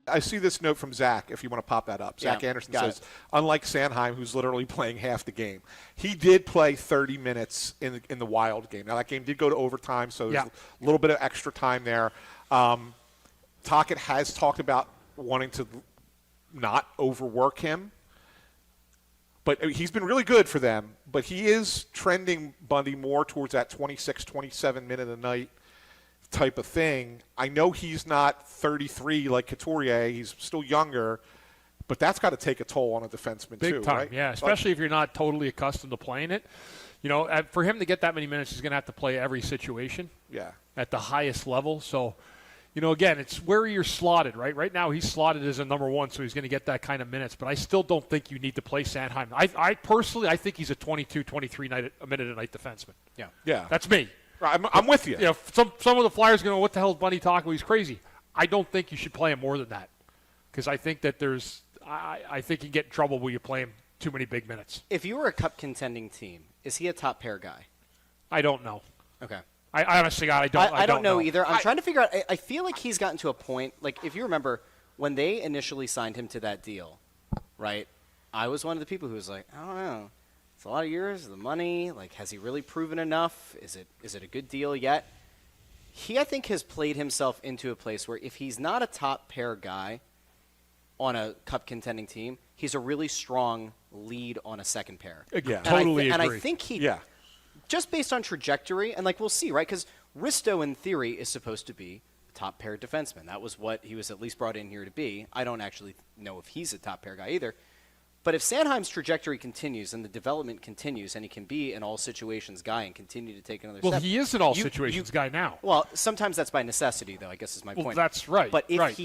I see this note from Zach, if you want to pop that up. Zach Anderson says, unlike Sanheim, who's literally playing half the game, he did play 30 minutes in the Wild game. Now, that game did go to overtime, so there's a little bit of extra time there. Tocchet has talked about wanting to not overwork him, but he's been really good for them. But he is trending, Bundy, more towards that 26, 27 minute a night type of thing. I know he's not 33 like Couturier. He's still younger, but that's got to take a toll on a defenseman too, big time, right? Yeah, especially if you're not totally accustomed to playing it. You know, for him to get that many minutes, he's going to have to play every situation at the highest level. So, you know, again, it's where you're slotted, right? Right now he's slotted as a number one, so he's going to get that kind of minutes. But I still don't think you need to play Sanheim. I personally, I think he's a 22, 23 minute a night defenseman. Yeah. That's me. I'm with you. You know, some of the Flyers are going to go, what the hell is Bundy talking about? He's crazy. I don't think you should play him more than that, because I think that I think you get in trouble when you play him too many big minutes. If you were a cup contending team, is he a top pair guy? I don't know. Okay. I honestly, God, I don't know either. I'm trying to figure out. I feel like he's gotten to a point, like if you remember when they initially signed him to that deal, right? I was one of the people who was like, I don't know. It's a lot of years, the money. Like, has he really proven enough? Is it a good deal yet? He, I think, has played himself into a place where if he's not a top pair guy on a cup contending team, he's a really strong lead on a second pair. Totally agree. And I think he, just based on trajectory, and like we'll see, right? Because Risto, in theory, is supposed to be a top pair defenseman. That was what he was at least brought in here to be. I don't actually know if he's a top pair guy either. But if Sanheim's trajectory continues and the development continues and he can be an all-situations guy and continue to take another step. Well, he is an all-situations guy now. Well, sometimes that's by necessity, though, I guess is my point. That's right. But if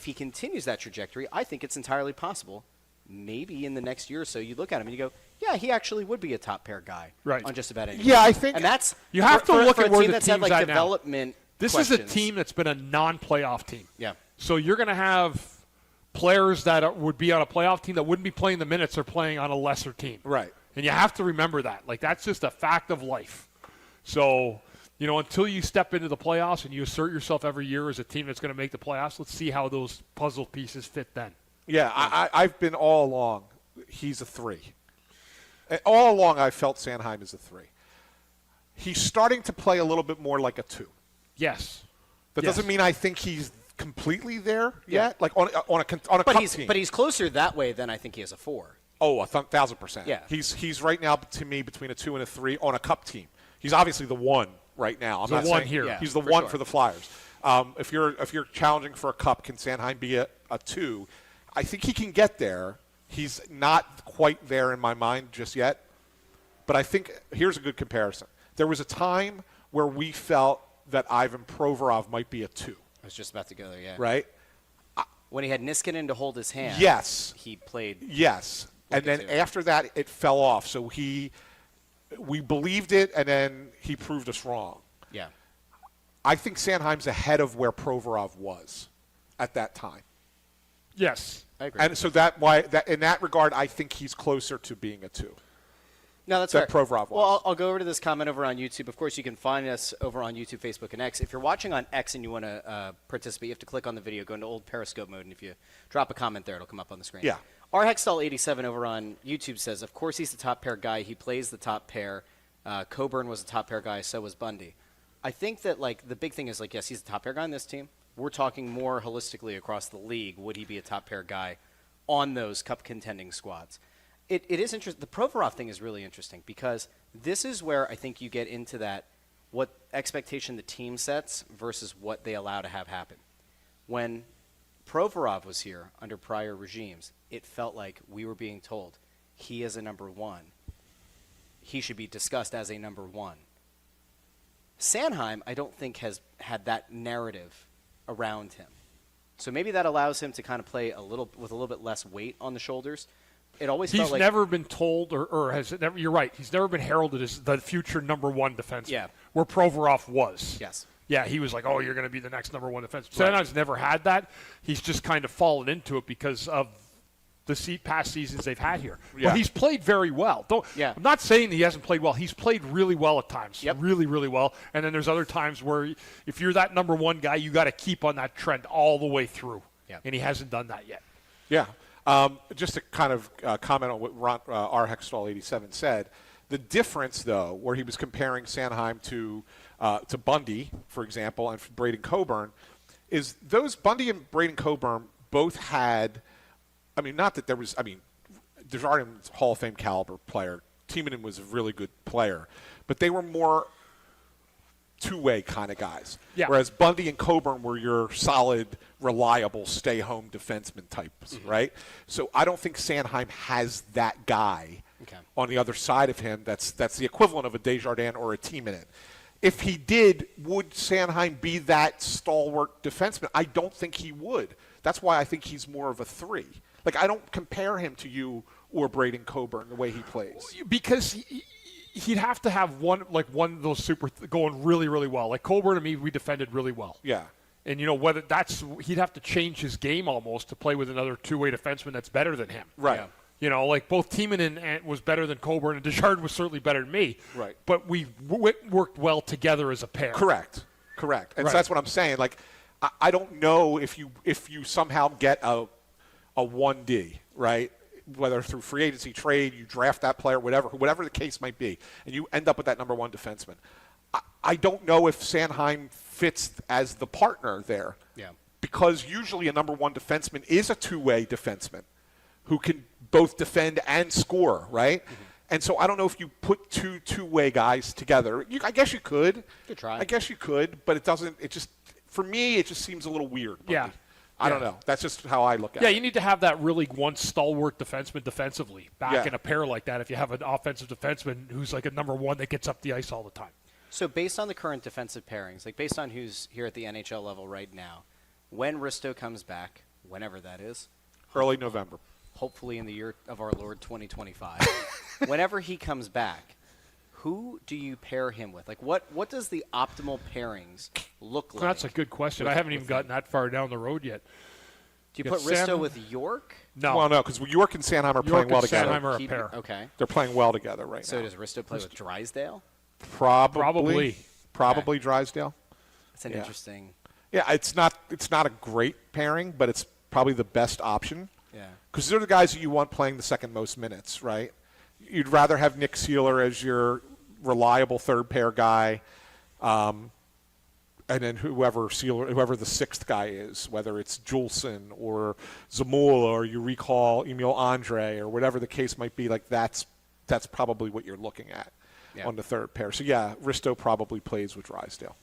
he continues that trajectory, I think it's entirely possible. Maybe in the next year or so, you look at him and you go, yeah, he actually would be a top pair guy on just about anything. Yeah, I think. And that's you have to look at where the team's had, like, at development now. This questions. is a team that's been a non-playoff team. Yeah. So you're going to have players that would be on a playoff team that wouldn't be playing the minutes they're playing on a lesser team. Right. And you have to remember that. Like, that's just a fact of life. So, you know, until you step into the playoffs and you assert yourself every year as a team that's going to make the playoffs, let's see how those puzzle pieces fit then. Yeah, I've been all along, he's a 3. All along I felt Sanheim is a 3. He's starting to play a little bit more like a 2. Yes. That doesn't mean I think he's completely there yet, like on a cup team. But he's closer that way than I think he is a 4. Oh, 1,000%. Yeah. He's right now to me between a 2 and a 3 on a cup team. He's obviously the 1 right now. I'm the not one saying here. Yeah, he's the for 1 sure. for the Flyers. If you're challenging for a cup, can Sanheim be a 2? I think he can get there. He's not quite there in my mind just yet. But I think here's a good comparison. There was a time where we felt that Ivan Provorov might be a 2. I was just about to go there, yeah. Right? When he had Niskanen to hold his hand, Yes. he played. Yes. And then after that, it fell off. So we believed it, and then he proved us wrong. Yeah. I think Sanheim's ahead of where Provorov was at that time. Yes. I agree. And so in that regard, I think he's closer to being a 2. No, that's that fair. Provorov was. Well, I'll go over to this comment over on YouTube. Of course, you can find us over on YouTube, Facebook, and X. If you're watching on X and you want to participate, you have to click on the video, go into old Periscope mode, and if you drop a comment there, it'll come up on the screen. Yeah. Our Hextall87 over on YouTube says, of course he's the top pair guy. He plays the top pair. Coburn was a top pair guy. So was Bundy. I think that, like, the big thing is, like, yes, he's the top pair guy on this team. We're talking more holistically across the league. Would he be a top pair guy on those cup contending squads? It is interesting. The Provorov thing is really interesting because this is where I think you get into that, what expectation the team sets versus what they allow to have happen. When Provorov was here under prior regimes, it felt like we were being told he is a number 1. He should be discussed as a number 1. Sanheim, I don't think, has had that narrative around him. So maybe that allows him to kind of play with a little bit less weight on the shoulders. It always felt like he's never been told, or has it never. You're right. He's never been heralded as the future number 1 defenseman. Yeah. Where Provorov was. Yes. Yeah, he was like, oh, you're going to be the next number 1 defenseman. Right. Sanheim's never had that. He's just kind of fallen into it because of the past seasons they've had here. Yeah. But he's played very well. I'm not saying that he hasn't played well. He's played really well at times. Yep. Really, really well. And then there's other times where if you're that number 1 guy, you got to keep on that trend all the way through. and he hasn't done that yet. Yeah. Just to kind of comment on what R. Hextall 87 said, the difference, though, where he was comparing Sanheim to Bundy, for example, and Braden Coburn, is those Bundy and Braden Coburn both had, not that there was, Desjardins Hall of Fame caliber player. Timonen was a really good player, but they were more two-way kind of guys. Yeah. Whereas Bundy and Coburn were your solid, reliable, stay-home defenseman types, right? So I don't think Sanheim has that guy on the other side of him that's the equivalent of a Desjardins or a Timonen. If he did, would Sanheim be that stalwart defenseman? I don't think he would. That's why I think he's more of a 3. Like, I don't compare him to you or Braden Coburn the way he plays. Because he'd have to have one of those super going really, really well. Like Coburn and me, we defended really well. Yeah. And, whether he'd have to change his game almost to play with another two-way defenseman that's better than him. Right. Yeah. Like both Timonen was better than Coburn, and Desjardins was certainly better than me. Right. But we worked well together as a pair. Correct. And so that's what I'm saying. Like, I don't know if you somehow get a 1D, right? Whether through free agency trade, you draft that player, whatever the case might be, and you end up with that number 1 defenseman. I don't know if Sanheim fits as the partner there. Yeah. Because usually a number 1 defenseman is a two-way defenseman who can both defend and score, right? Mm-hmm. And so I don't know if you put two-way guys together. I guess you could. Good try. I guess you could, but it doesn't. It just, for me, it just seems a little weird. Yeah. I don't know. That's just how I look at it. Yeah, you need to have that really one stalwart defenseman defensively back in a pair like that if you have an offensive defenseman who's like a number 1 that gets up the ice all the time. So based on the current defensive pairings, like based on who's here at the NHL level right now, when Risto comes back, whenever that is. Early November. Hopefully in the year of our Lord 2025. Whenever he comes back, who do you pair him with? Like, what does the optimal pairings look like? That's a good question. I haven't even gotten that far down the road yet. Do you put Risto with York? No. Well, no, because York and Sanheim are playing well together. Sanheim are a pair. Okay. They're playing well together right now. So does Risto play with Drysdale? Probably Drysdale. That's an interesting. Yeah, it's not a great pairing, but it's probably the best option. Yeah. Because they're the guys that you want playing the second most minutes, right? You'd rather have Nick Seeler as your reliable third pair guy, and then whoever the sixth guy is, whether it's Juleson or Zamula or you recall Emil Andre or whatever the case might be, like that's probably what you're looking at on the third pair. So yeah, Risto probably plays with Drysdale.